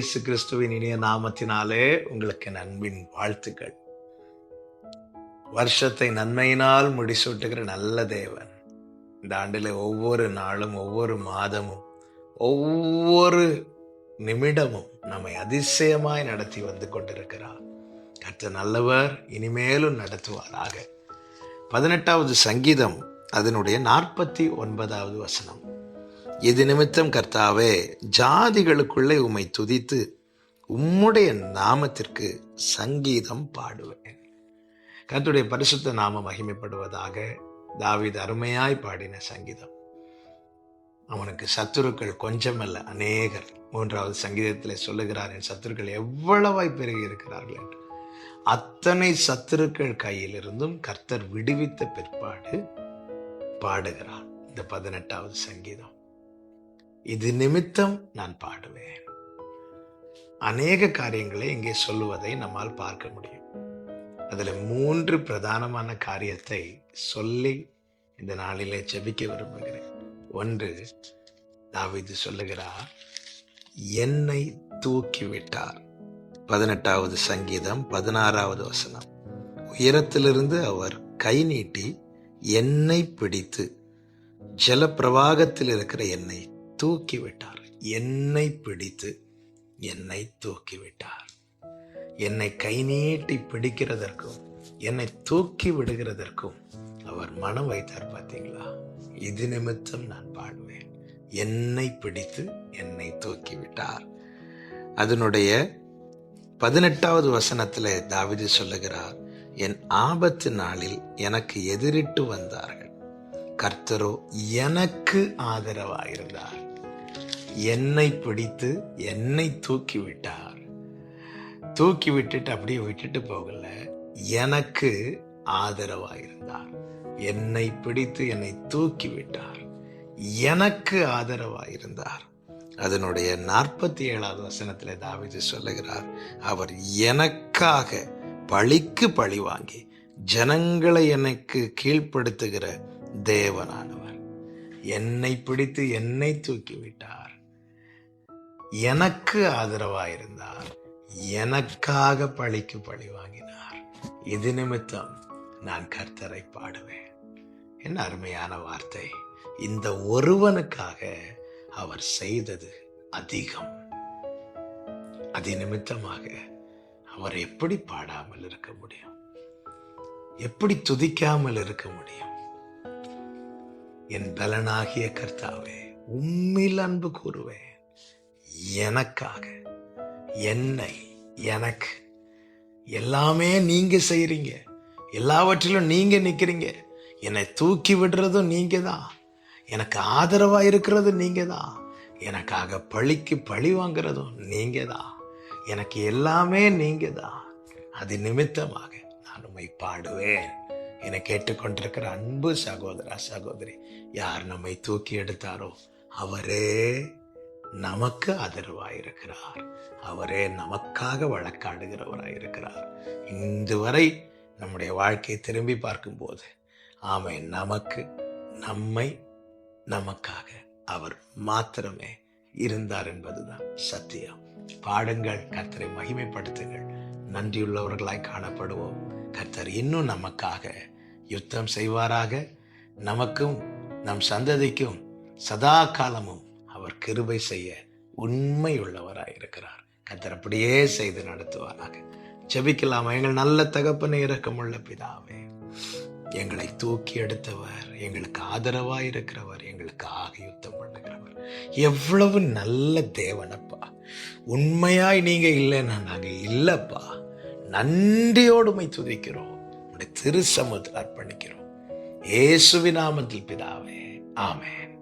இயேசு கிறிஸ்துவின் இனிய நாமத்தினாலே உங்களுக்கு அன்பின் வாழ்த்துக்கள். வருஷத்தை நன்மையினால் முடிசூட்டுகிற நல்ல தேவன் இந்த ஆண்டிலே ஒவ்வொரு நாளும், ஒவ்வொரு மாதமும், ஒவ்வொரு நிமிடமும் நம்மை அதிசயமாய் நடத்தி வந்து கொண்டிருக்கிறார். கர்த்தர் நல்லவர், இனிமேலும் நடத்துவாராக. 18வது சங்கீதம் அதனுடைய 49வது வசனம். இது நிமித்தம் கர்த்தாவே, ஜாதிகளுக்குள்ளே உம்மை துதித்து உம்முடைய நாமத்திற்கு சங்கீதம் பாடுவேன். கர்த்தருடைய பரிசுத்த நாமம் மகிமைப்படுவதாக. தாவீது அருமையாய் பாடின சங்கீதம். அவனுக்கு சத்துருக்கள் கொஞ்சமல்ல, அநேகர். 3வது சங்கீதத்தில் சொல்லுகிறார், என் சத்துருக்கள் எவ்வளவாய் பெருகி இருக்கிறார்கள் என்று. அத்தனை சத்துருக்கள் கையிலிருந்தும் கர்த்தர் விடுவித்த பிற்பாடு பாடுகிறான் இந்த 18வது சங்கீதம். இது நிமித்தம் நான் பாடுவேன். அநேக காரியங்களை இங்கே சொல்லுவதை நம்மால் பார்க்க முடியும். அதுல 3 பிரதானமான காரியத்தை சொல்லி இந்த நாளிலே ஜெபிக்க விரும்புகிறேன். 1, தாவீது சொல்லுகிறார், என்னை தூக்கிவிட்டார். 18வது சங்கீதம் 16வது வசனம். உயரத்திலிருந்து அவர் கை நீட்டி என்னை பிடித்து ஜலப்பிரவாகத்தில் இருக்கிற என்னை தூக்கிவிட்டார். என்னை பிடித்து என்னை தூக்கிவிட்டார். என்னை கை நீட்டி பிடிக்கிறதற்கும் என்னை தூக்கி விடுகிறதற்கும் அவர் மனம் வைத்தார். பார்த்தீங்களா? இது நிமித்தம் நான் பாடுவேன். என்னை பிடித்து என்னை தூக்கிவிட்டார். அதனுடைய 18வது வசனத்தில் தாவீது சொல்லுகிறார், என் ஆபத்து நாளில் எனக்கு எதிரிட்டு வந்தார்கள், கர்த்தரோ எனக்கு ஆதரவாயிருந்தார். என்னை பிடித்து என்னை தூக்கி விட்டார். தூக்கி விட்டுட்டு அப்படியே விட்டுட்டு போகல, எனக்கு ஆதரவாயிருந்தார். என்னை பிடித்து என்னை தூக்கி விட்டார், எனக்கு ஆதரவாயிருந்தார். அதனுடைய 47வது வசனத்தில் தாவீது சொல்லுகிறார், அவர் எனக்காக பழிக்கு பழி வாங்கி ஜனங்களை எனக்கு கீழ்ப்படுத்துகிற தேவனானவர். என்னை பிடித்து என்னை தூக்கிவிட்டார், எனக்கு ஆதரவாயிருந்தார், எனக்காக பழிக்கு பழி வாங்கினார். இது நிமித்தம் நான் கர்த்தரை பாடுவேன். என்ன அருமையான வார்த்தை! இந்த ஒருவனுக்காக அவர் செய்தது அதிகம். அது நிமித்தமாக அவர் எப்படி பாடாமல் இருக்க முடியும்? எப்படி துதிக்காமல் இருக்க முடியும்? என் பலனாகிய கர்த்தாவே, உம்மில் அன்பு கூறுவேன். எனக்காக, என்னை, எனக்கு எல்லாமே நீங்க செய்றீங்க. எல்லாவற்றிலும் நீங்க நிக்கிறீங்க. என்னை தூக்கி விடுறதும் நீங்க தான். எனக்கு ஆதரவா இருக்கிறது நீங்க தான். எனக்காக பழிக்கு பழி வாங்குறதும் நீங்க தான். எனக்கு எல்லாமே நீங்க தான். அது நிமித்தமாக நான் உம்மை பாடுவேன். என்னை கேட்டுக்கொண்டிருக்கிற அன்பு சகோதரா, சகோதரி, யார் நம்மை தூக்கி எடுத்தாரோ அவரே நமக்கு ஆதரவாயிருக்கிறார். அவரே நமக்காக வழக்காடுகிறவராயிருக்கிறார். இன்று வரை நம்முடைய வாழ்க்கையை திரும்பி பார்க்கும்போது ஆமென், நமக்கு, நம்மை, நமக்காக அவர் மாத்திரமே இருந்தார் என்பதுதான் சத்தியம். பாடுங்கள், கர்த்தரை மகிமைப்படுத்துங்கள், நன்றியுள்ளவர்களாய் காணப்படுவோம். கர்த்தர் இன்னும் நமக்காக யுத்தம் செய்வாராக. நமக்கும் நம் சந்ததிக்கும் சதா காலமும் அவர் கிருபை செய்ய உண்மை உள்ளவராயிருக்கிறார். கர்த்தர் அப்படியே செய்து நடத்துவாராக. ஜெபிக்கலாமா? எங்கள் நல்ல தகப்பனே, இரக்கமுள்ள பிதாவே, எங்களை தூக்கி எடுத்தவர், எங்களுக்கு ஆதரவாயிருக்கிறவர், எங்களுக்காக யுத்தம் பண்ணுகிறவர், எவ்வளவு நல்ல தேவனப்பா! உண்மையாய் நீங்க இல்லைன்னா நாங்க இல்லப்பா. நன்றியோடுமை துதிக்கிறோம். உடைய திரு சமூகத்தில் அர்ப்பணிக்கிறோம். இயேசுவின் நாமத்தில் பிதாவே, ஆமென்.